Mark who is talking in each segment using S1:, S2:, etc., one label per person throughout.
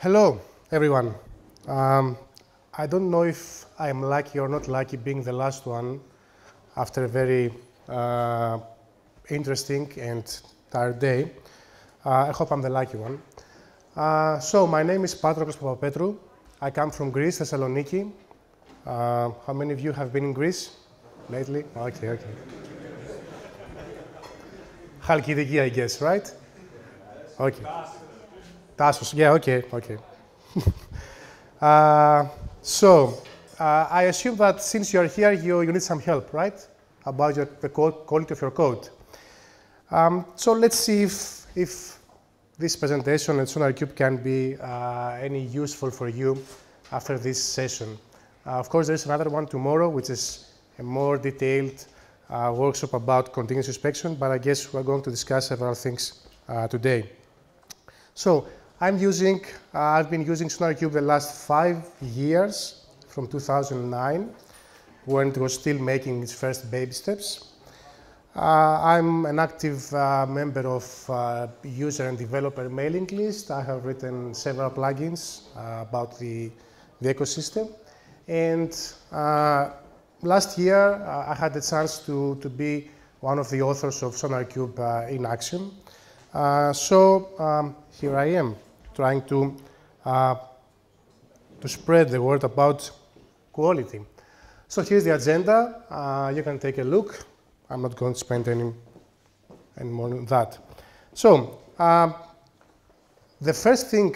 S1: Hello, everyone. I don't know if I'm lucky or not lucky being the last one after a very interesting and tired day. I hope I'm the lucky one. So my name is Patroklos Papapetrou. I come from Greece, Thessaloniki. How many of you have been in Greece lately? Okay. Halkidiki, I guess, right? Okay. Tassos, yeah, okay. I assume that since you're here, you need some help, right? About the quality of your code. So let's see if this presentation at SonarQube can be any useful for you after this session. Of course, there's another one tomorrow, which is a more detailed workshop about continuous inspection, but I guess we're going to discuss several things today. So I've been using SonarQube the last 5 years, from 2009, when it was still making its first baby steps. I'm an active member of user and developer mailing list. I have written several plugins about the ecosystem. And last year, I had the chance to be one of the authors of SonarQube in action. Here I am, trying to spread the word about quality. So here's the agenda. You can take a look. I'm not going to spend any more on that. So the first thing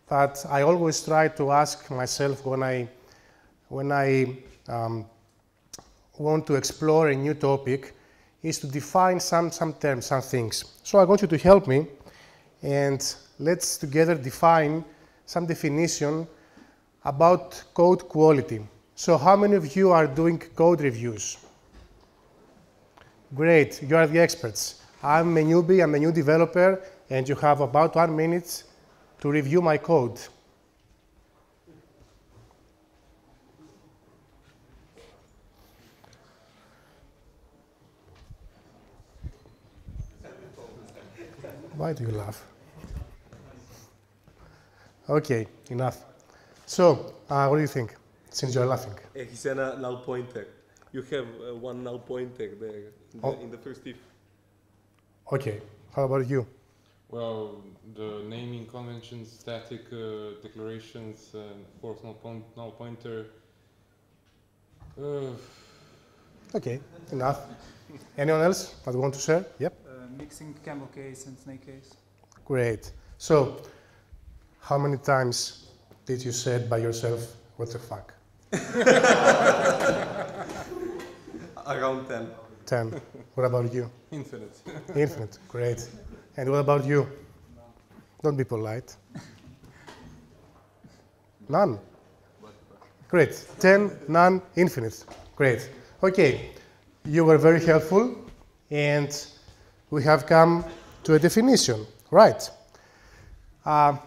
S1: that I always try to ask myself when I want to explore a new topic is to define some terms, some things. So I want you to help me, and let's together define some definition about code quality. So how many of you are doing code reviews? Great, you are the experts. I'm a newbie, I'm a new developer, and you have about 1 minute to review my code. Why do you laugh? Okay, enough. So, what do you think, since you're laughing?
S2: Έχεις ένα null pointer. You have one null pointer there in the first if.
S1: Okay, how about you?
S3: Well, the naming conventions, static declarations, force null pointer.
S1: Okay, enough. Anyone else that want to share? Yep.
S4: Mixing camel case and snake case.
S1: Great. So, how many times did you say by yourself, what the fuck?
S2: Around 10.
S1: 10. What about you?
S3: Infinite.
S1: Infinite. Great. And what about you? Don't be polite. None. Great. 10, none, infinite. Great. Okay. You were very helpful, and we have come to a definition, right? I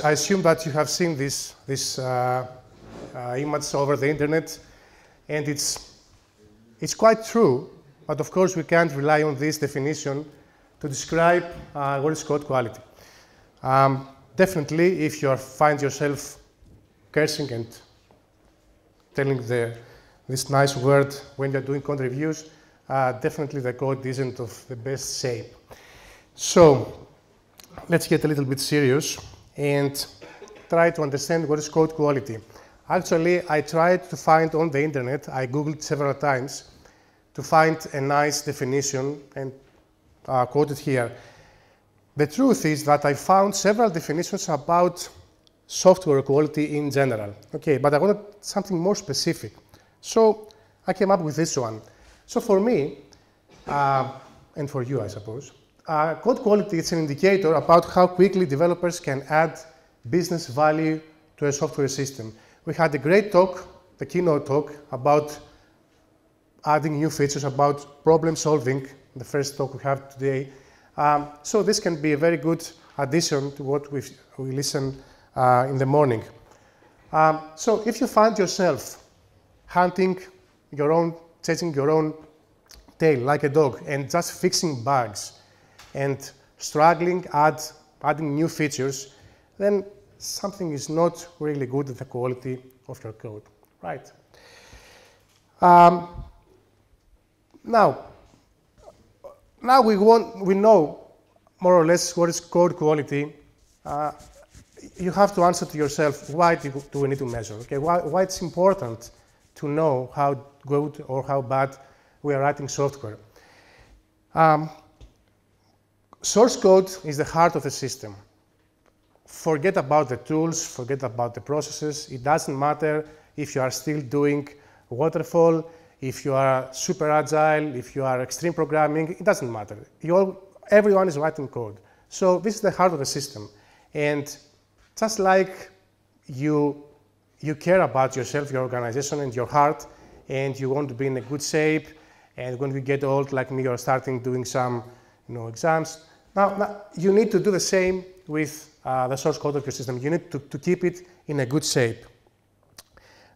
S1: assume that you have seen this image over the internet, and it's quite true, but of course we can't rely on this definition to describe what is code quality. Definitely, if you find yourself cursing and telling this nice word when you're doing code reviews, definitely the code isn't of the best shape. So let's get a little bit serious and try to understand what is code quality. Actually, I tried to find on the internet, I Googled several times, to find a nice definition and quote it here. The truth is that I found several definitions about software quality in general. Okay, but I wanted something more specific. So I came up with this one. So for me, and for you, I suppose, code quality is an indicator about how quickly developers can add business value to a software system. We had a great talk, the keynote talk, about adding new features, about problem solving, the first talk we have today. So this can be a very good addition to what we listen in the morning. So if you find yourself hunting chasing your own tail like a dog and just fixing bugs and struggling adding new features, then something is not really good at the quality of your code, right? Now we know more or less what is code quality. You have to answer to yourself, why do we need to measure? Okay, why it's important to know how good or how bad we are writing software. Source code is the heart of the system. Forget about the tools, forget about the processes. It doesn't matter if you are still doing waterfall, if you are super agile, if you are extreme programming, it doesn't matter. Everyone is writing code. So this is the heart of the system. And just like you care about yourself, your organization, and your heart, and you want to be in a good shape, and when you get old, like me, you're starting doing some exams. Now, you need to do the same with the source code of your system. You need to keep it in a good shape.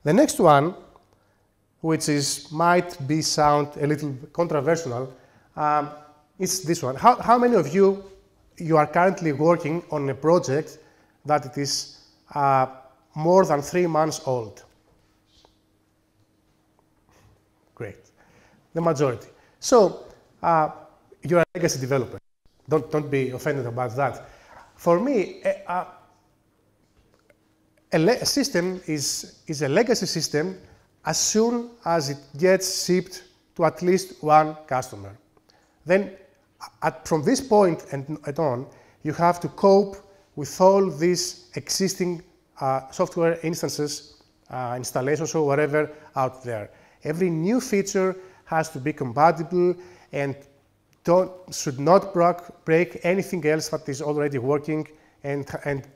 S1: The next one, which might sound a little controversial, is this one. How many of you are currently working on a project that it is more than 3 months old? Great, the majority. So you're a legacy developer. Don't be offended about that. For me, a system is a legacy system as soon as it gets shipped to at least one customer. Then, from this point and on, you have to cope with all these existing software instances, installations or whatever out there. Every new feature has to be compatible and should not break anything else that is already working and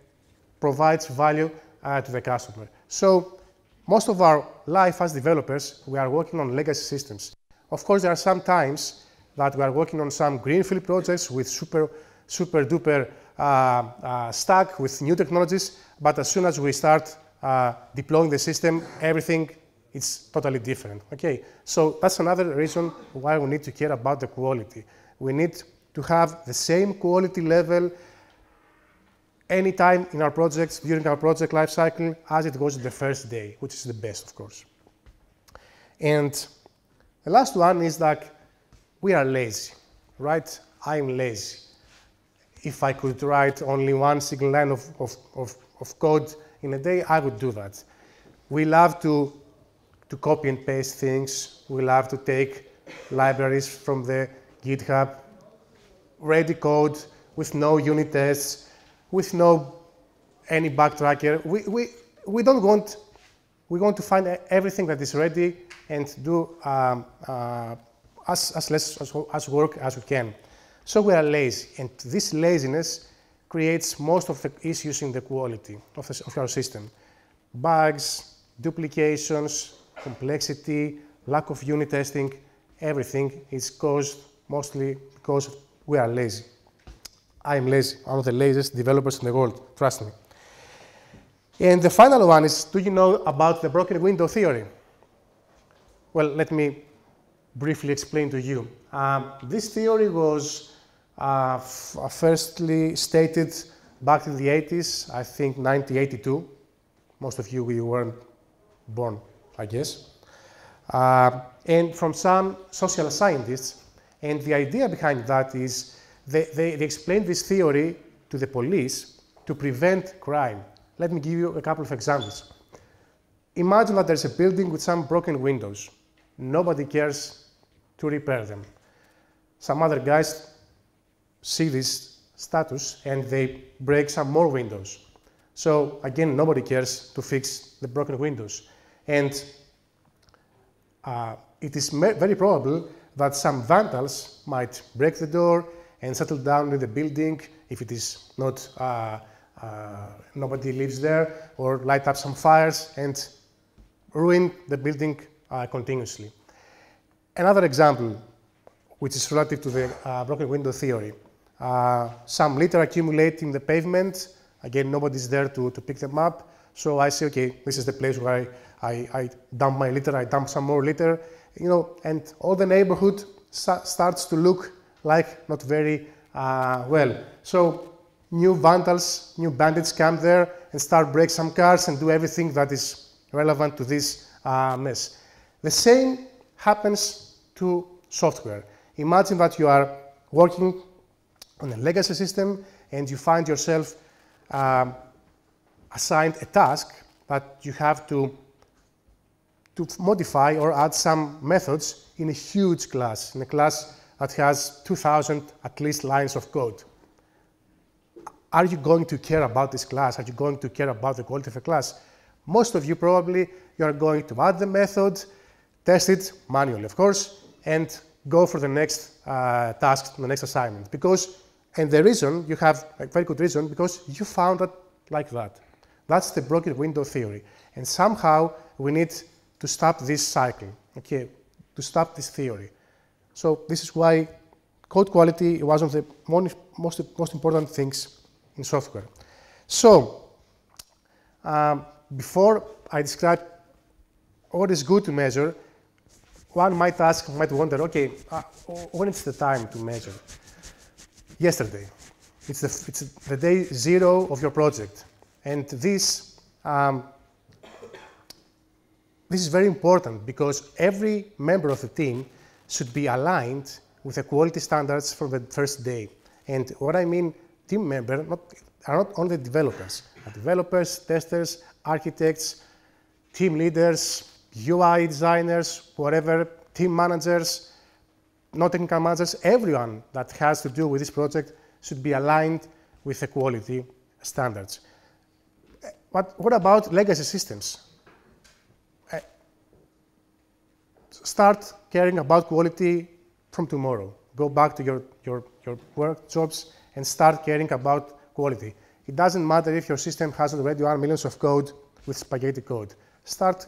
S1: provides value to the customer. So most of our life as developers, we are working on legacy systems. Of course, there are some times that we are working on some greenfield projects with super duper stack with new technologies, but as soon as we start deploying the system, everything is totally different. Okay, so that's another reason why we need to care about the quality. We need to have the same quality level anytime in our projects, during our project lifecycle, as it was the first day, which is the best, of course. And the last one is that we are lazy, right? I'm lazy. If I could write only one single line of code in a day, I would do that. We love to copy and paste things. We love to take libraries from the GitHub, ready code with no unit tests, with no any bug tracker. We don't want, we want to find everything that is ready and do as less work as we can. So we are lazy, and this laziness creates most of the issues in the quality of our system. Bugs, duplications, complexity, lack of unit testing, everything is caused mostly because we are lazy. I am lazy, one of the laziest developers in the world, trust me. And the final one is, do you know about the broken window theory? Well, let me briefly explain to you. This theory was firstly stated back in the 80s, I think 1982. Most of you weren't born, I guess. And from some social scientists. And the idea behind that is they explained this theory to the police to prevent crime. Let me give you a couple of examples. Imagine that there's a building with some broken windows. Nobody cares to repair them. Some other guys see this status and they break some more windows. So again, nobody cares to fix the broken windows. And it is very probable that some vandals might break the door and settle down in the building if it is not, nobody lives there, or light up some fires and ruin the building continuously. Another example, which is relative to the broken window theory. Some litter accumulate in the pavement. Again, nobody's there to pick them up. So I say, okay, this is the place where I dump my litter, I dump some more litter, you know, and all the neighborhood starts to look like not very well. So new vandals, new bandits come there and start break some cars and do everything that is relevant to this mess. The same happens to software. Imagine that you are working on a legacy system and you find yourself assigned a task that you have to modify or add some methods in a huge class, in a class that has 2,000 at least lines of code. Are you going to care about this class? Are you going to care about the quality of the class? Most of you probably, you are going to add the method, test it manually, of course, and go for the next task, the next assignment. And the reason, you have a very good reason, because you found it like that. That's the broken window theory. And somehow we need to stop this cycle, okay, to stop this theory. So this is why code quality is one of the most important things in software. So before I describe what is good to measure, one might wonder, okay, when is the time to measure? Yesterday. It's the day 0 of your project. And this is very important because every member of the team should be aligned with the quality standards from the first day. And what I mean, team member are not only developers. Developers, testers, architects, team leaders, UI designers, whatever, team managers, non-technical managers, everyone that has to do with this project should be aligned with the quality standards. But what about legacy systems? Start caring about quality from tomorrow. Go back to your work jobs and start caring about quality. It doesn't matter if your system has already 1 million of code with spaghetti code. Start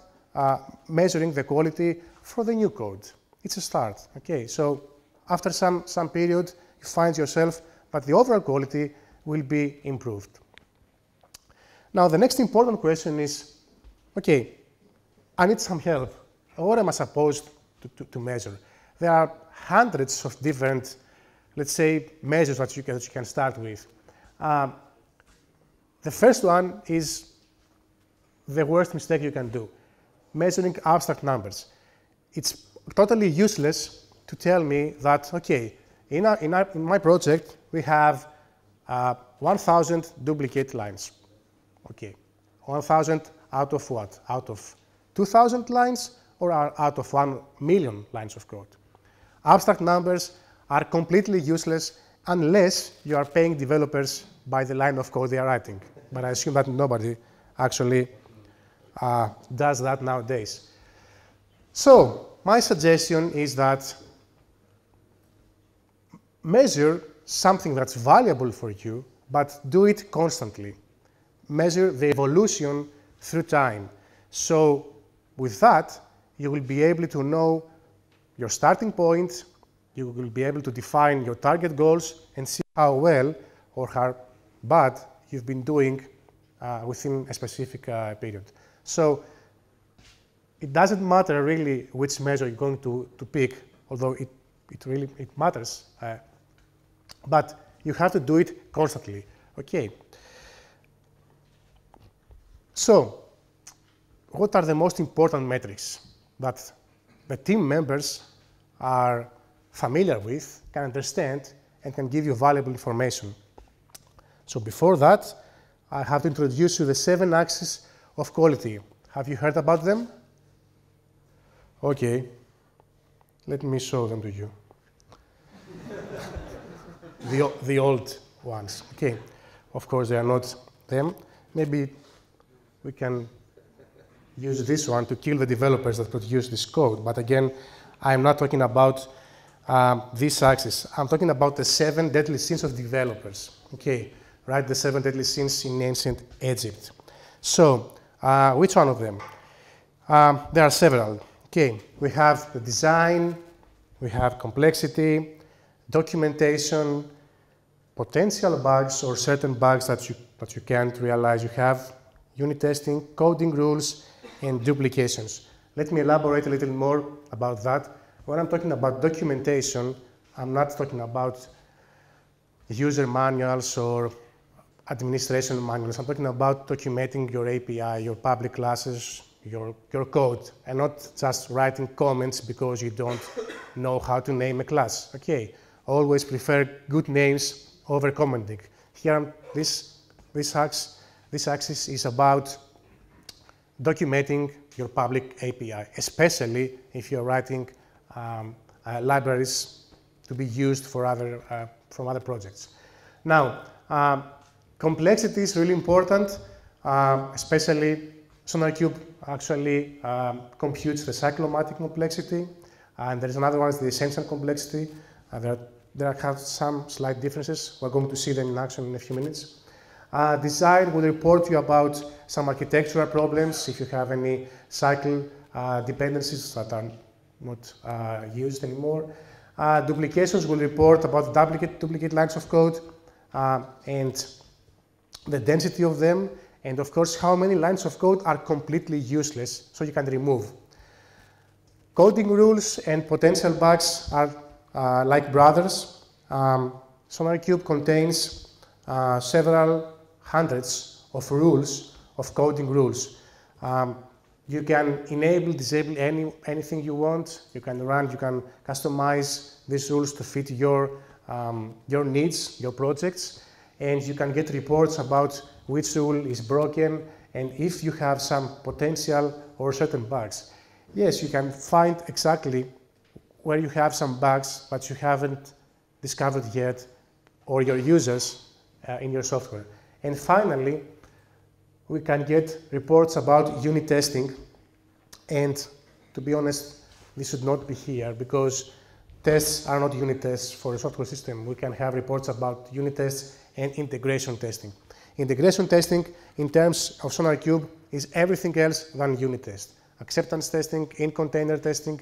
S1: measuring the quality for the new code. It's a start, okay? So after some period, you find yourself that the overall quality will be improved. Now, the next important question is, okay, I need some help. What am I supposed to measure? There are hundreds of different, let's say, measures that you can start with. The first one is the worst mistake you can do, measuring abstract numbers. It's totally useless to tell me that, okay, in my project, we have 1,000 duplicate lines. Okay, 1,000 out of what? Out of 2,000 lines or out of 1 million lines of code? Abstract numbers are completely useless unless you are paying developers by the line of code they are writing. But I assume that nobody actually does that nowadays. So my suggestion is that measure something that's valuable for you, but do it constantly. Measure the evolution through time. So with that, you will be able to know your starting point, you will be able to define your target goals and see how well or how bad you've been doing within a specific period. So it doesn't matter really which measure you're going to pick, although it really matters, but you have to do it constantly, okay? So what are the most important metrics that the team members are familiar with, can understand, and can give you valuable information? So before that, I have to introduce you the 7 axes of quality. Have you heard about them? Okay, let me show them to you. The old ones. Okay, of course they are not them. Maybe we can use this one to kill the developers that produce this code. But again, I'm not talking about this axis. I'm talking about the 7 deadly sins of developers. Okay, right? The 7 deadly sins in ancient Egypt. So, which one of them? There are several. Okay, we have the design, we have complexity, documentation, potential bugs or certain bugs that you can't realize you have, unit testing, coding rules, and duplications. Let me elaborate a little more about that. When I'm talking about documentation, I'm not talking about user manuals or administration manuals. I'm talking about documenting your API, your public classes, your code, and not just writing comments because you don't know how to name a class. Okay, always prefer good names over commenting. Here, this axis is about documenting your public API, especially if you're writing libraries to be used for from other projects. Now, complexity is really important, especially SonarQube actually computes the cyclomatic complexity, and there is another one, the essential complexity. There have some slight differences. We're going to see them in action in a few minutes. Design will report you about some architectural problems, if you have any cycle dependencies that are not used anymore. Duplications will report about duplicate lines of code and the density of them, and of course how many lines of code are completely useless, so you can remove. Coding rules and potential bugs are like brothers. SonarQube contains several hundreds of rules, of coding rules. You can enable, disable anything you want. You can customize these rules to fit your needs, your projects, and you can get reports about which rule is broken and if you have some potential or certain bugs. Yes, you can find exactly where you have some bugs, but you haven't discovered yet, or your users in your software. And finally, we can get reports about unit testing. And to be honest, this should not be here because tests are not unit tests for a software system. We can have reports about unit tests and integration testing. Integration testing in terms of SonarQube is everything else than unit test. Acceptance testing, in-container testing,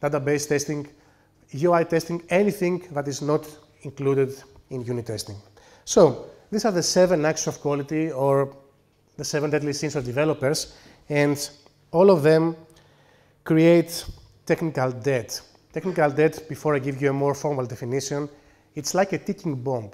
S1: database testing, UI testing, anything that is not included in unit testing. So these are the 7 acts of quality, or the 7 deadly sins of developers, and all of them create technical debt. Technical debt, before I give you a more formal definition, it's like a ticking bomb.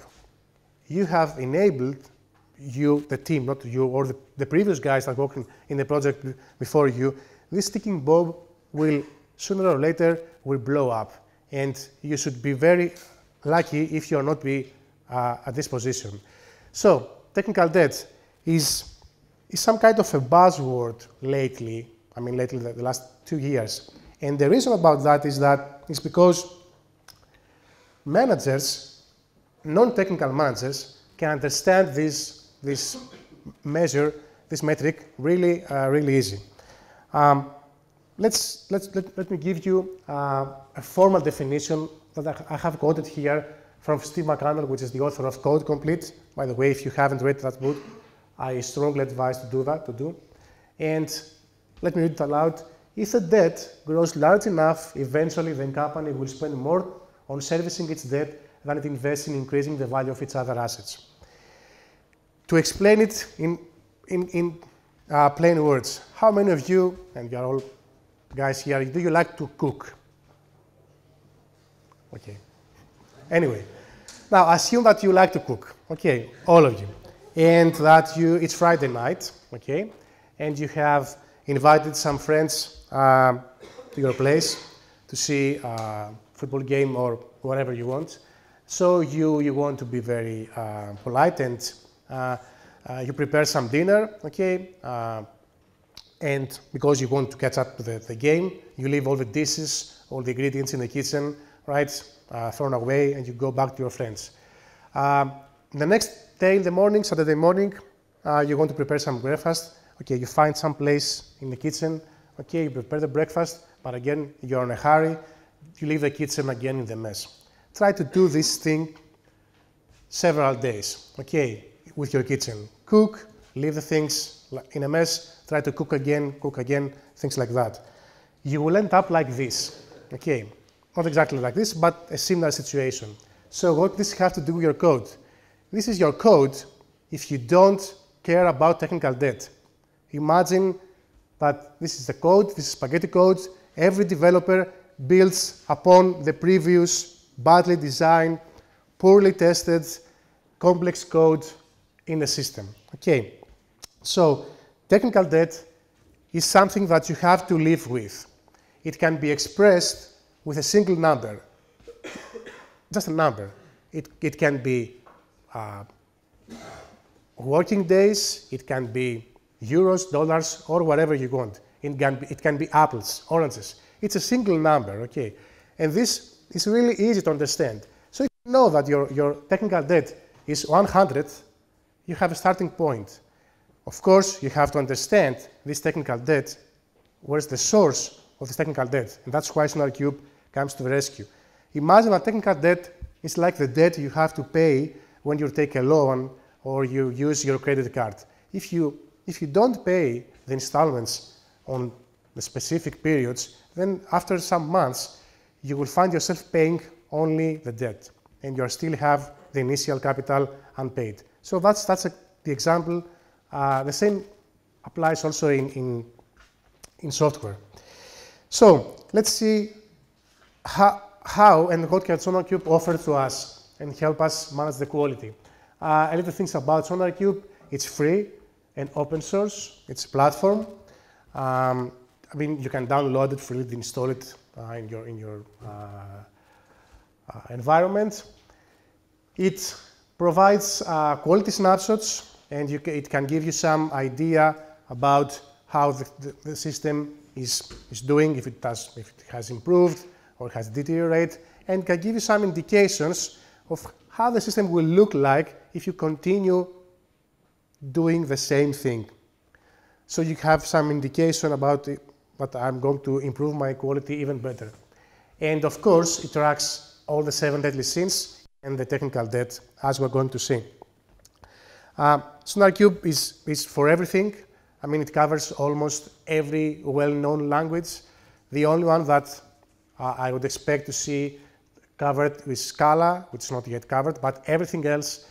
S1: You have enabled, the team, not you, or the previous guys that worked in the project before you, this ticking bomb will, sooner or later, will blow up. And you should be very lucky if you're not at this position. So, technical debt is some kind of a buzzword lately, the last 2 years. And the reason about that is because managers, non-technical managers, can understand this metric really, really easy. Let me give you a formal definition that I have quoted here from Steve McConnell, which is the author of Code Complete. By the way, if you haven't read that book, I strongly advise to do that, And let me read it aloud. If a debt grows large enough, eventually the company will spend more on servicing its debt than it invests in increasing the value of its other assets. To explain it in plain words, how many of you, and you're all guys here, do you like to cook? Okay. Anyway, now assume that you like to cook, okay, all of you, and that it's Friday night, okay, and you have invited some friends to your place to see a football game or whatever you want. So you want to be very polite, and you prepare some dinner, okay, and because you want to catch up with the game, you leave all the dishes, all the ingredients in the kitchen, right, thrown away, and you go back to your friends. The next day in the morning, Saturday morning, you want to prepare some breakfast. Okay, you find some place in the kitchen. Okay, you prepare the breakfast, but again, you're in a hurry. You leave the kitchen again in the mess. Try to do this thing several days, okay, with your kitchen. Cook, leave the things in a mess, try to cook again, things like that. You will end up like this, okay? Not exactly like this, but a similar situation. So what does this have to do with your code? This is your code if you don't care about technical debt. Imagine that this is the code, this is spaghetti code. Every developer builds upon the previous badly designed, poorly tested, complex code in the system. Okay, so technical debt is something that you have to live with. It can be expressed with a single number, just a number. It can be working days, it can be euros, dollars, or whatever you want. It can be apples, oranges. It's a single number, okay? And this is really easy to understand. So if you know that your technical debt is 100, you have a starting point. Of course, you have to understand this technical debt, where's the source of this technical debt, and that's why SonarQube comes to the rescue. Imagine that technical debt is like the debt you have to pay when you take a loan or you use your credit card. If you don't pay the installments on the specific periods, then after some months, you will find yourself paying only the debt, and you still have the initial capital unpaid. So that's the example. The same applies also in software. So let's see how and what can SonarQube offer to us and help us manage the quality. A little things about SonarQube. It's free and open source. It's a platform. I mean, you can download it freely, install it in your environment. It provides quality snapshots, and it can give you some idea about how the system is doing, if it has improved or has deteriorated, and can give you some indications of how the system will look like if you continue doing the same thing. So you have some indication about but I'm going to improve my quality even better. And of course, it tracks all the 7 deadly sins and the technical debt, as we're going to see. SonarQube is for everything. I mean, it covers almost every well-known language. The only one that I would expect to see covered is Scala, which is not yet covered, but everything else,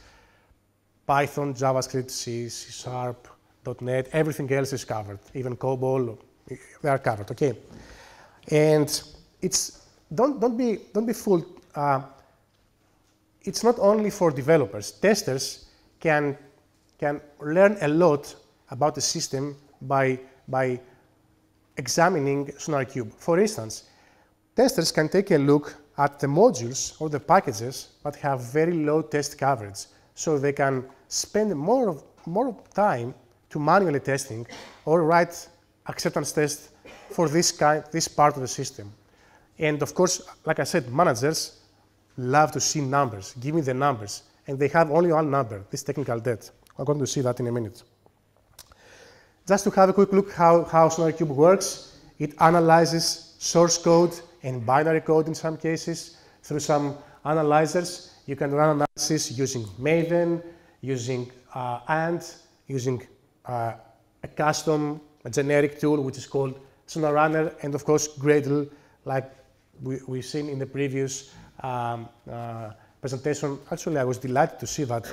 S1: Python, JavaScript, C, C#, .NET, everything else is covered, even COBOL, they are covered, okay? And don't be fooled. It's not only for developers. Testers can learn a lot about the system by examining SonarQube. For instance, testers can take a look at the modules or the packages that have very low test coverage, so they can spend more time to manually testing or write acceptance tests for this part of the system. And of course, like I said, managers love to see numbers. Give me the numbers. And they have only one number, this technical debt. I'm going to see that in a minute. Just to have a quick look how SonarQube works, it analyzes source code and binary code in some cases through some analyzers. You can run analysis using Maven, using Ant, using a generic tool which is called SonarRunner, and of course Gradle, like we've seen in the previous presentation. Actually, I was delighted to see that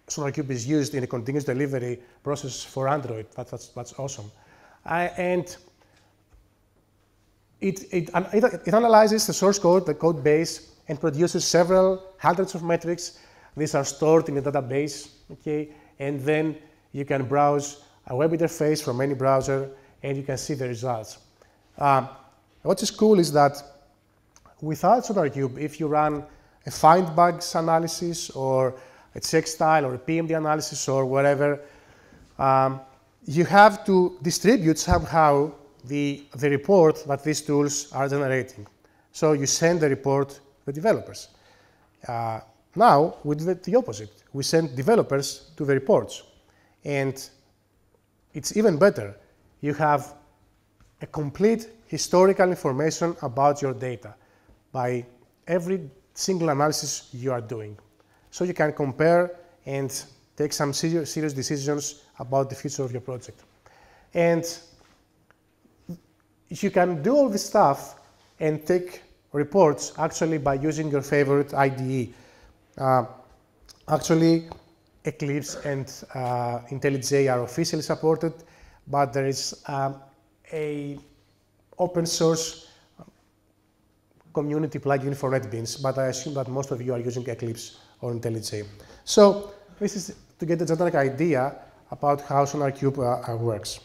S1: SonarQube is used in a continuous delivery process for Android. That's awesome. And it analyzes the source code, the code base, and produces several hundreds of metrics. These are stored in a database, okay? And then you can browse a web interface from any browser, and you can see the results. What is cool is that without SonarQube, if you run a find bugs analysis or a check style or a PMD analysis or whatever, you have to distribute somehow the report that these tools are generating. So you send the report to the developers. Now, we do the opposite. We send developers to the reports. And it's even better. You have a complete historical information about your data by every single analysis you are doing. So you can compare and take some serious decisions about the future of your project. And you can do all this stuff and take reports actually by using your favorite IDE. Actually, Eclipse and IntelliJ are officially supported, but there is a open source community plugin for NetBeans, but I assume that most of you are using Eclipse or IntelliJ. So this is to get a general idea about how SonarQube works.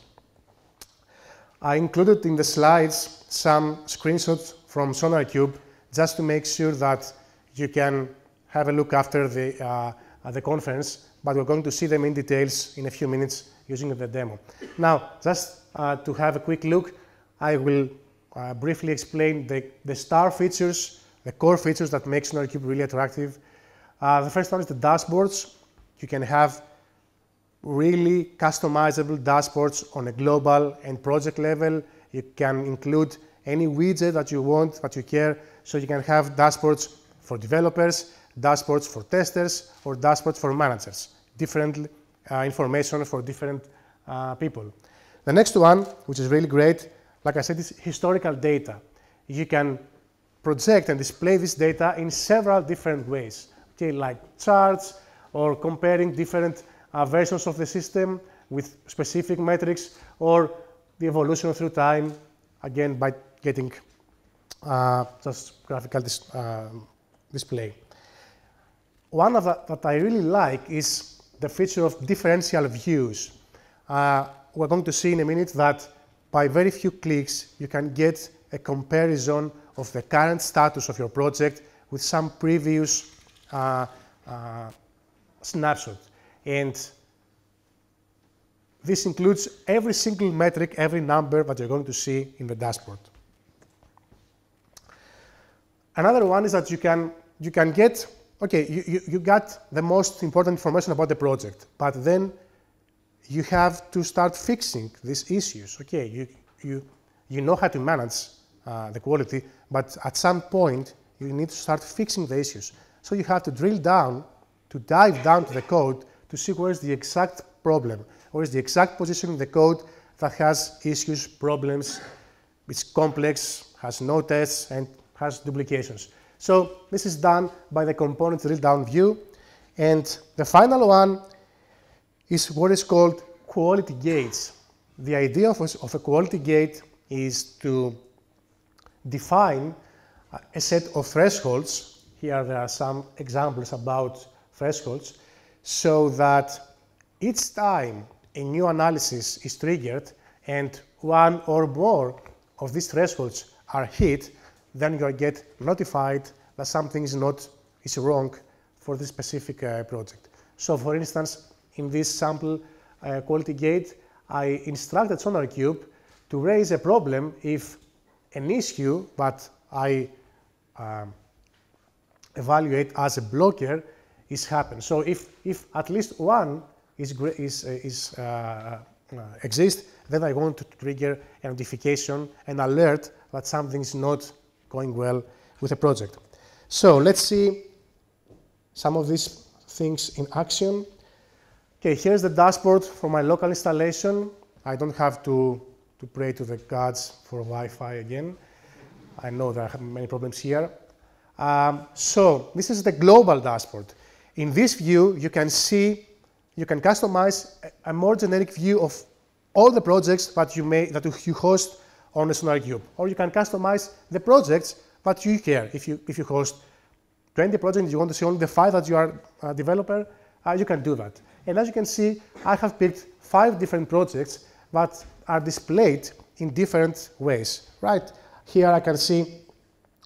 S1: I included in the slides some screenshots from SonarQube just to make sure that you can have a look after the conference, but we're going to see them in details in a few minutes using the demo. Now, just to have a quick look, I will briefly explain the star features, the core features that make SonarQube really attractive. The first one is the dashboards. You can have really customizable dashboards on a global and project level. You can include any widget that you want, that you care, so you can have dashboards for developers, dashboards for testers, or dashboards for managers. Different information for different people. The next one, which is really great, like I said, is historical data. You can project and display this data in several different ways, okay, like charts or comparing different versions of the system with specific metrics, or the evolution through time, again by getting just graphical display. One of that I really like is the feature of differential views. We're going to see in a minute that by very few clicks you can get a comparison of the current status of your project with some previous snapshot. And this includes every single metric, every number that you're going to see in the dashboard. Another one is that you can get, okay, you got the most important information about the project, but then you have to start fixing these issues. Okay, you know how to manage the quality, but at some point you need to start fixing the issues. So you have to drill down, to dive down to the code to see where's the exact problem, where is the exact position in the code that has issues, problems, it's complex, has no tests, and has duplications. So this is done by the component Drilldown View. And the final one is what is called quality gates. The idea of a quality gate is to define a set of thresholds. Here there are some examples about thresholds, so that each time a new analysis is triggered and one or more of these thresholds are hit, then you get notified that something is wrong for this specific project. So for instance, in this sample quality gate, I instructed SonarQube to raise a problem if an issue that I evaluate as a blocker is happened. So if at least one exists, then I want to trigger a notification, an alert that something is not going well with a project. So let's see some of these things in action. Okay, here's the dashboard for my local installation. I don't have to pray to the gods for Wi-Fi again. I know there are many problems here. So this is the global dashboard. In this view, you can customize a more generic view of all the projects that you host on the SonarQube. Or you can customize the projects that you care. If you host 20 projects, you want to see only the 5 that you are a developer, you can do that. And as you can see, I have picked 5 different projects that are displayed in different ways. Right here, I can see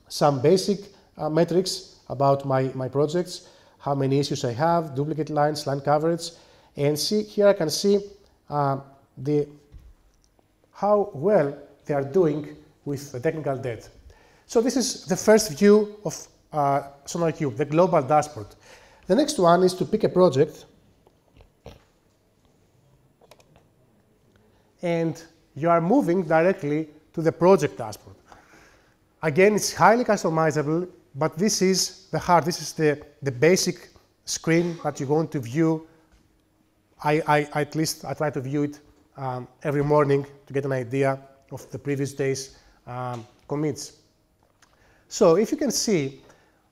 S1: some basic metrics about my projects, how many issues I have, duplicate lines, line coverage, and here I can see how well they are doing with the technical debt. So this is the first view of SonarQube, the global dashboard. The next one is to pick a project, and you are moving directly to the project dashboard. Again, it's highly customizable, but this is the heart. This is the basic screen that you're going to view. At least I try to view it every morning to get an idea of the previous day's commits. So if you can see,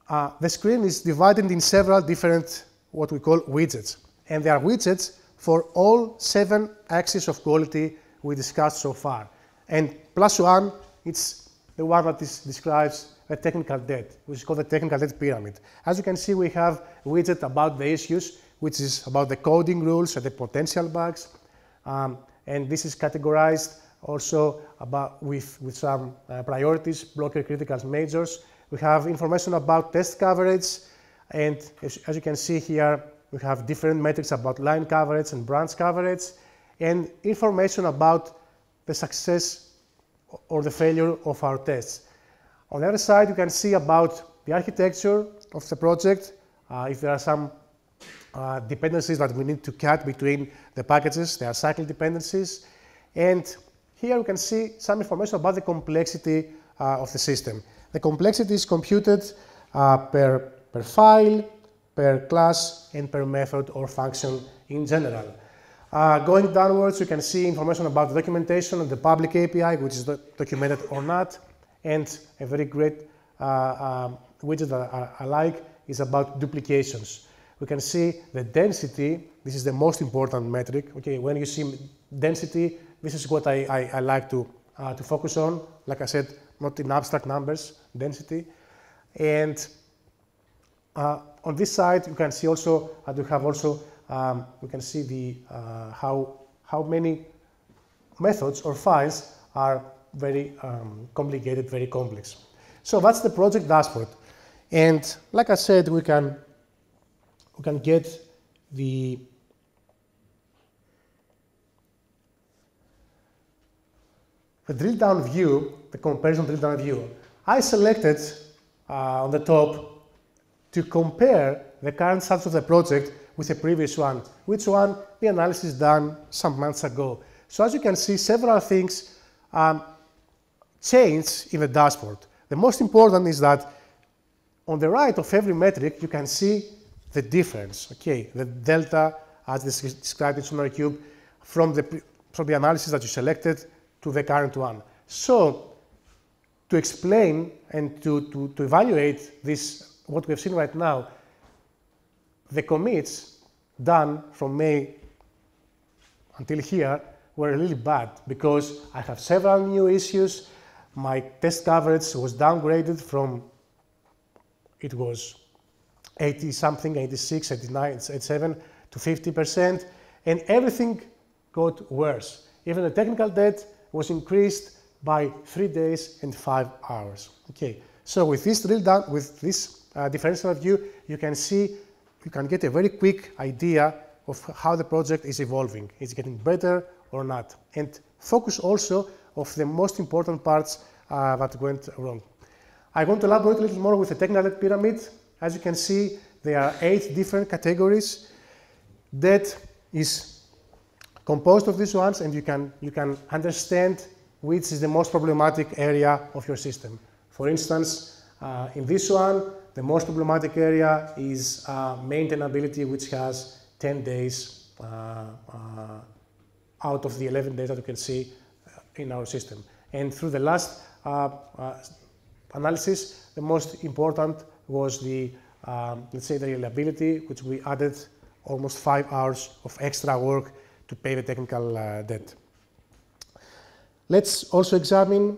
S1: the screen is divided in several different, what we call widgets. And there are widgets for all 7 axes of quality we discussed so far. And +1, it's the one that describes the technical debt, which is called the technical debt pyramid. As you can see, we have a widget about the issues, which is about the coding rules and the potential bugs. And this is categorized also with some priorities, blocker, criticals, majors. We have information about test coverage, and as you can see here, we have different metrics about line coverage and branch coverage, and information about the success or the failure of our tests. On the other side, you can see about the architecture of the project, if there are some dependencies that we need to cut between the packages, there are cycle dependencies. And here you can see some information about the complexity of the system. The complexity is computed per file, per class, and per method or function in general. Going downwards, you can see information about the documentation and the public API, which is documented or not. And a very great widget that I like is about duplications. We can see the density. This is the most important metric. Okay, when you see density, this is what I like to focus on. Like I said, not in abstract numbers, density. And on this side, you can see also, we have also, we can see the how many methods or files are very complicated, very complex. So that's the project dashboard. And like I said, we can get the drill down view, the comparison drill down view. I selected on the top to compare the current status of the project with the previous one, which one the analysis done some months ago. So as you can see, several things change in the dashboard. The most important is that on the right of every metric, you can see the difference, okay, the delta as described in SonarQube from the analysis that you selected to the current one. So to explain and to evaluate this, what we have seen right now, the commits done from May until here were really bad because I have several new issues. My test coverage was downgraded from, it was 80 something, 86, 89, 87 to 50%, and everything got worse. Even the technical debt was increased by 3 days and 5 hours. Okay, so with this drill down, with this differential view, you can see, you can get a very quick idea of how the project is evolving. It's getting better or not, and focus also of the most important parts that went wrong. I'm going to elaborate a little more with the technical debt pyramid. As you can see, there are 8 different categories. Debt is composed of these ones, and you can understand which is the most problematic area of your system. For instance, in this one, the most problematic area is maintainability, which has 10 days out of the 11 days that you can see in our system. And through the last analysis, the most important was the, let's say, the reliability, which we added almost 5 hours of extra work to pay the technical debt. Let's also examine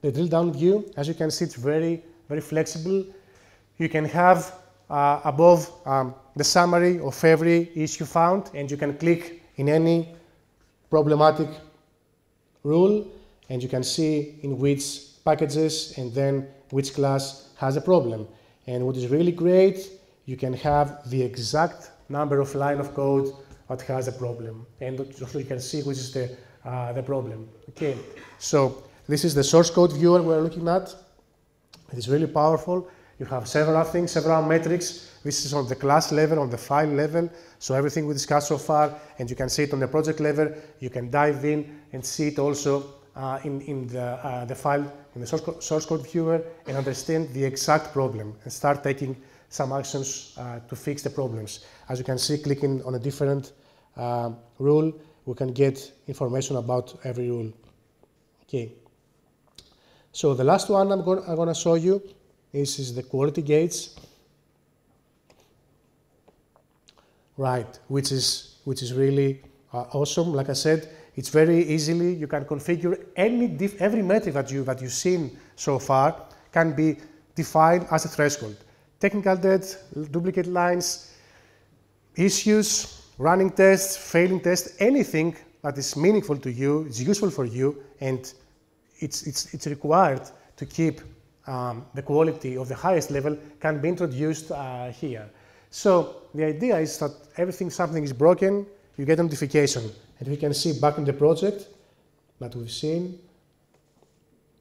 S1: the drill down view. As you can see, it's very, very flexible. You can have above the summary of every issue found, and you can click in any problematic rule, and you can see in which packages and then which class has a problem. And what is really great, you can have the exact number of line of code that has a problem, and also you can see which is the problem. Okay, so this is the source code viewer we're looking at. It is really powerful. You have several things, several metrics. This is on the class level, on the file level, so everything we discussed so far, and you can see it on the project level. You can dive in and see it also in the file, in the source code viewer, and understand the exact problem and start taking some actions to fix the problems. As you can see, clicking on a different rule, we can get information about every rule. Okay. So the last one I'm going to show you is the quality gates, right? Which is really awesome. Like I said, it's very easily, you can configure every metric that you've seen so far can be defined as a threshold. technical debt, duplicate lines, issues, running tests, failing tests, anything that is meaningful to you, is useful for you, and it's required to keep the quality of the highest level can be introduced here. So the idea is that something is broken, you get a notification. And we can see back in the project that we've seen,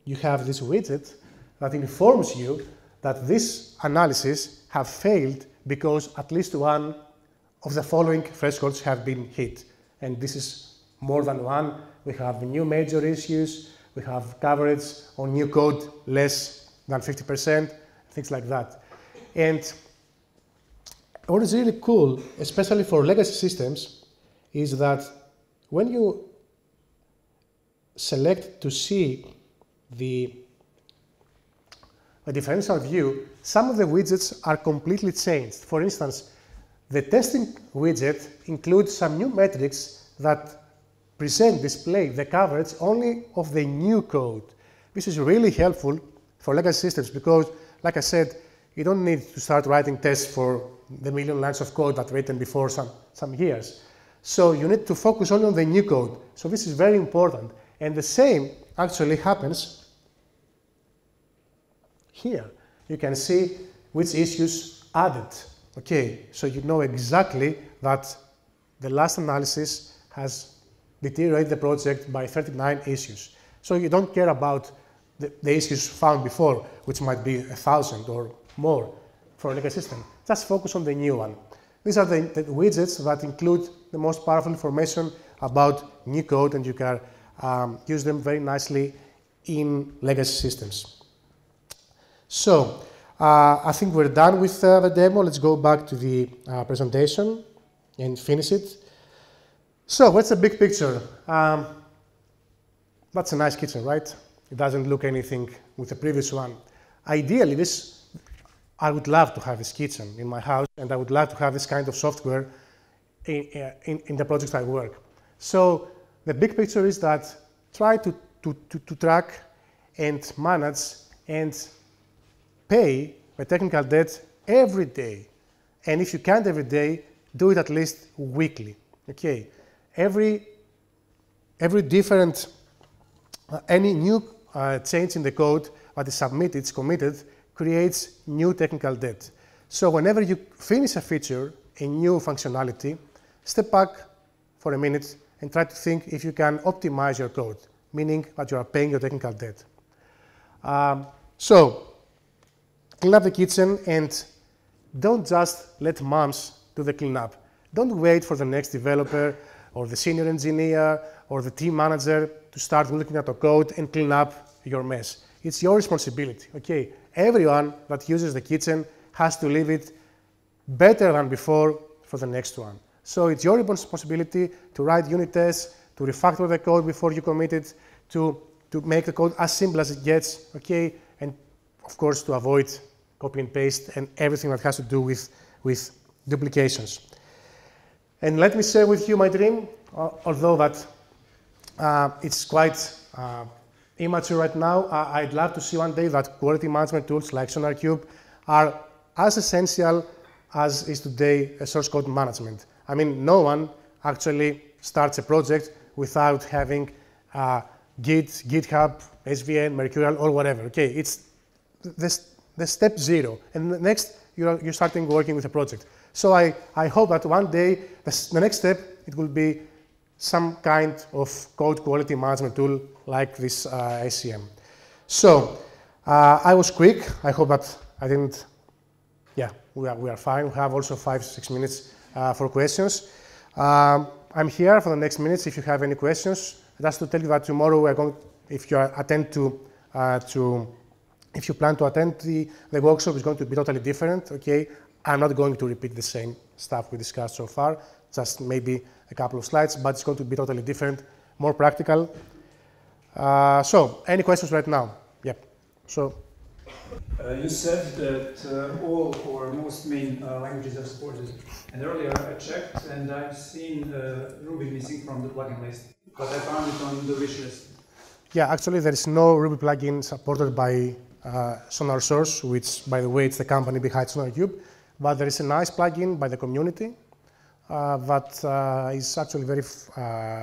S1: you have this widget that informs you that this analysis have failed because at least one of the following thresholds have been hit. And this is more than one. We have new major issues, we have coverage on new code less than 50%, things like that. And what is really cool, especially for legacy systems, is that when you select to see the differential view, some of the widgets are completely changed. For instance, the testing widget includes some new metrics that display the coverage only of the new code. This is really helpful for legacy systems because, like I said, you don't need to start writing tests for the million lines of code that written before some years. So you need to focus only on the new code. So this is very important. And the same actually happens here. You can see which issues added. Okay, so you know exactly that the last analysis has deteriorated the project by 39 issues. So you don't care about the issues found before, which might be 1,000 or more for a legacy system. Just focus on the new one. These are the widgets that include the most powerful information about new code, and you can use them very nicely in legacy systems. So I think we're done with the demo. Let's go back to the presentation and finish it. So what's the big picture? That's a nice kitchen, right? It doesn't look anything with the previous one. Ideally, I would love to have this kitchen in my house, and I would love to have this kind of software in the projects I work. So the big picture is that try to track and manage and pay the technical debt every day. And if you can't every day, do it at least weekly. Okay. Every different, any new change in the code that is submitted, is committed, creates new technical debt. So whenever you finish a feature, a new functionality, step back for a minute and try to think if you can optimize your code, meaning that you are paying your technical debt. So clean up the kitchen and don't just let moms do the cleanup. Don't wait for the next developer or the senior engineer or the team manager to start looking at the code and clean up your mess. It's your responsibility, okay? Everyone that uses the kitchen has to leave it better than before for the next one. So it's your responsibility to write unit tests, to refactor the code before you commit it, to make the code as simple as it gets, okay? And of course, to avoid copy and paste and everything that has to do with duplications. And let me share with you my dream, although that it's quite immature right now. I'd love to see one day that quality management tools like SonarQube are as essential as is today a source code management. I mean, no one actually starts a project without having Git, GitHub, SVN, Mercurial, or whatever. Okay, it's the step 0, and next you're starting working with a project. So I hope that one day the next step it will be some kind of code quality management tool like this ACM. So I was quick. I hope that I didn't. Yeah, we are fine. We have also 5-6 minutes for questions. I'm here for the next minutes if you have any questions. Just to tell you that tomorrow we are going. If you if you plan to attend the workshop, it's going to be totally different. Okay, I'm not going to repeat the same stuff we discussed so far. Just maybe a couple of slides, but it's going to be totally different, more practical. So, any questions right now? Yep. So.
S4: You said that all or most main languages are supported. And earlier I checked and I've seen Ruby missing from the plugin list, but I found it on the wish list.
S1: Yeah, actually there is no Ruby plugin supported by Sonar Source, which, by the way, it's the company behind SonarQube. But there is a nice plugin by the community that is actually very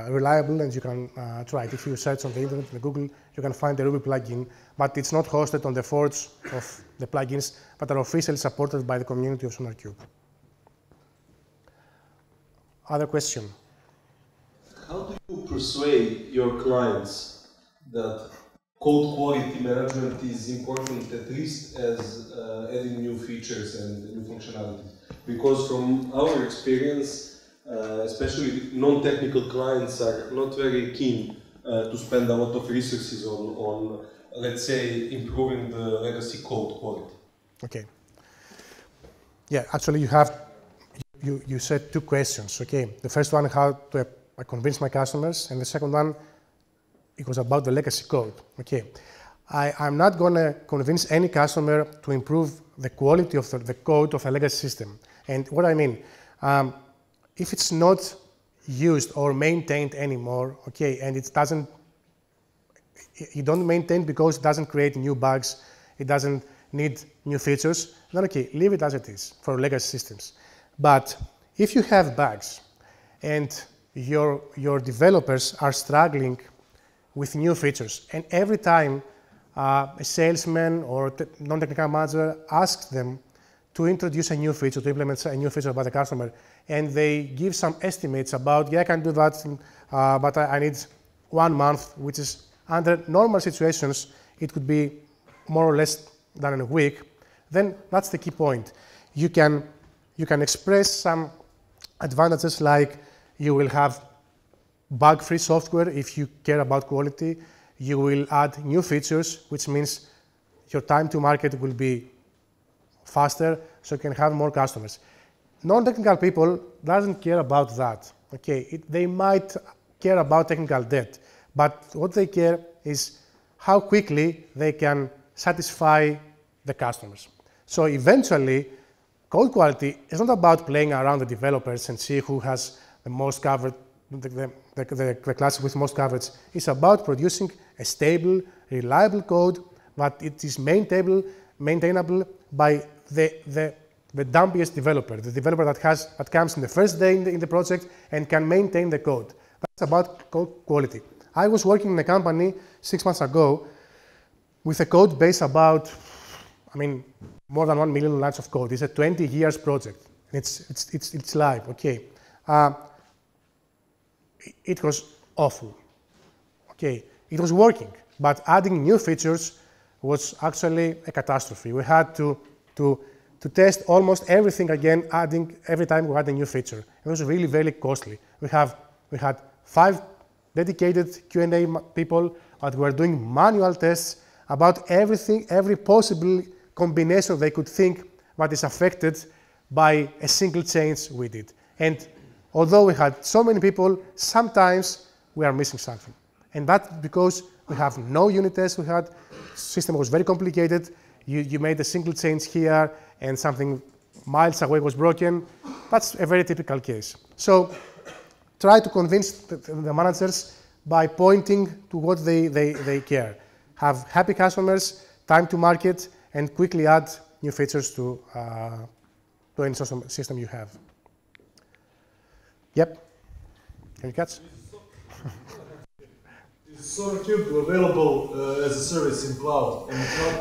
S1: reliable, and you can try it. If you search on the internet, on Google, you can find the Ruby plugin, but it's not hosted on the forge of the plugins that are officially supported by the community of SonarQube. Other question?
S2: How do you persuade your clients that code quality management is important at least as adding new features and new functionalities? Because from our experience, especially non-technical clients are not very keen to spend a lot of resources on, let's say, improving the legacy code quality.
S1: Okay. Yeah, actually you said two questions, okay? The first one, how to convince my customers, and the second one, it was about the legacy code, okay? I'm not going to convince any customer to improve the quality of the code of a legacy system. And what I mean, if it's not used or maintained anymore, okay, and it doesn't, you don't maintain because it doesn't create new bugs, it doesn't need new features, then okay, leave it as it is for legacy systems. But if you have bugs and your developers are struggling with new features, and every time a salesman or non-technical manager asks them to introduce a new feature, to implement a new feature by the customer, and they give some estimates about, yeah, I can do that, but I need 1 month, which is under normal situations, it could be more or less than in a week, then that's the key point. You can express some advantages, like you will have bug-free software if you care about quality. You will add new features, which means your time to market will be faster, so you can have more customers. Non-technical people doesn't care about that. Okay, they might care about technical debt, but what they care is how quickly they can satisfy the customers. So eventually, code quality is not about playing around the developers and see who has the most covered, the class with most coverage. It's about producing a stable, reliable code, but it is maintainable by the dumpiest developer, the developer that comes in the first day in the project and can maintain the code. That's about code quality. I was working in a company 6 months ago with a code base about, I mean, more than 1 million lines of code. It's a 20 years project. It's live, okay. It was awful, okay. It was working, but adding new features was actually a catastrophe. We had to test almost everything again, adding every time we had a new feature. It was really very costly. We had 5 dedicated Q&A people that were doing manual tests about everything, every possible combination they could think that is affected by a single change we did. And although we had so many people, sometimes we are missing something. And that's because we have no unit tests. The system was very complicated. You made a single change here and something miles away was broken. That's a very typical case. So try to convince the managers by pointing to what they care. Have happy customers, time to market, and quickly add new features to any system you have. Yep. Can you catch?
S5: Is SonarQube available as a service in cloud? And if not,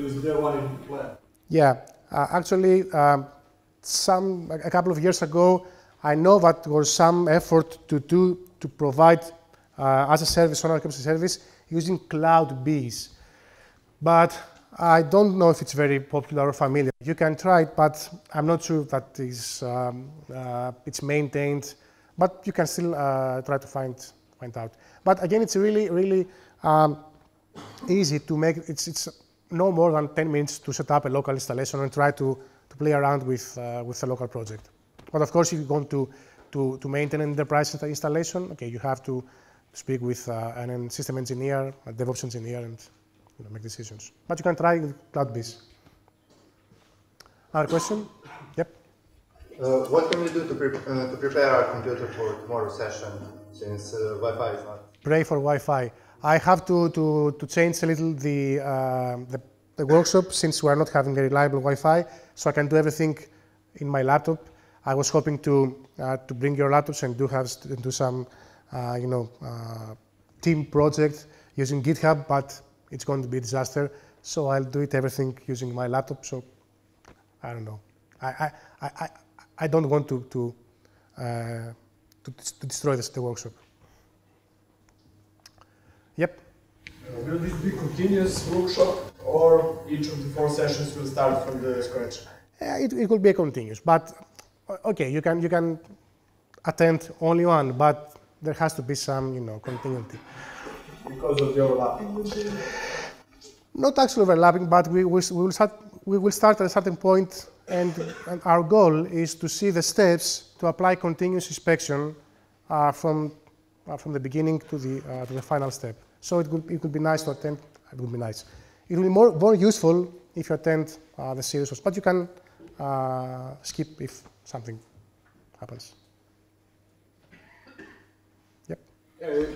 S5: is there one in plan?
S1: Yeah, actually, a couple of years ago, I know that there was some effort to provide as a service, SonarQube as a service, using cloudbees. But I don't know if it's very popular or familiar. You can try it, but I'm not sure that it's maintained. But you can still try to find out. But again, it's really, really easy to make. It's no more than 10 minutes to set up a local installation and try to play around with a local project. But of course, if you want to maintain an enterprise installation, okay, you have to speak with a system engineer, a DevOps engineer, and make decisions. But you can try cloudbees. Other question? Yep.
S6: What can we do to prepare our computer for tomorrow's session, since Wi-Fi is not?
S1: Pray for Wi-Fi. I have to change a little the the workshop since we are not having a reliable Wi-Fi, so I can do everything in my laptop. I was hoping to bring your laptops and do some team project using GitHub, but it's going to be a disaster. So I'll do everything using my laptop. So I don't know. I don't want to destroy the workshop. Yep.
S5: Will this be continuous workshop, or each of the 4 sessions will start from the scratch?
S1: It will be a continuous, but okay, you can attend only one, but there has to be some, continuity.
S5: Because of the overlapping?
S1: Not actually overlapping, but we will start at a certain point, and our goal is to see the steps to apply continuous inspection from the beginning to the final step. So it would be nice to attend. It would be nice. It will be more useful if you attend the series, but you can skip if something happens. Yep.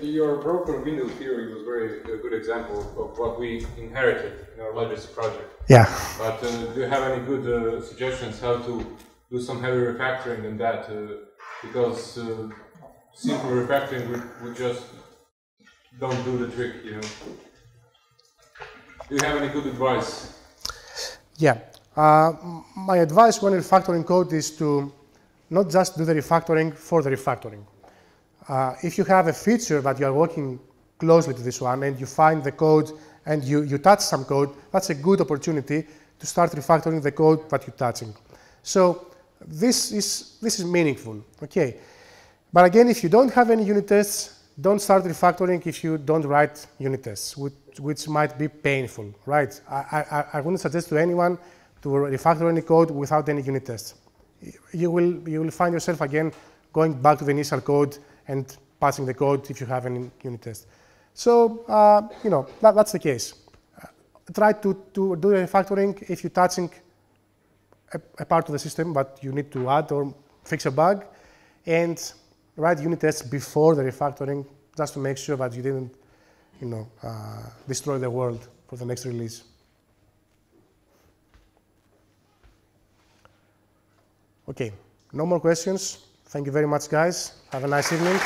S3: Your broken window theory was a good example of what we inherited in our legacy project.
S1: Yeah.
S3: But do you have any good suggestions how to do some heavy refactoring in that? Because simple refactoring would just don't do the trick, Do you have any good advice?
S1: Yeah. My advice when refactoring code is to not just do the refactoring for the refactoring. If you have a feature that you are working closely to this one and you find the code and you touch some code, that's a good opportunity to start refactoring the code that you're touching. So this is meaningful, okay? But again, if you don't have any unit tests, don't start refactoring if you don't write unit tests, which might be painful, right? I wouldn't suggest to anyone to refactor any code without any unit tests. You will find yourself again going back to the initial code and passing the code if you have any unit test. So, that's the case. Try to do refactoring if you're touching a part of the system that you need to add or fix a bug, and write unit tests before the refactoring just to make sure that you didn't, destroy the world for the next release. Okay, no more questions. Thank you very much, guys. Have a nice evening.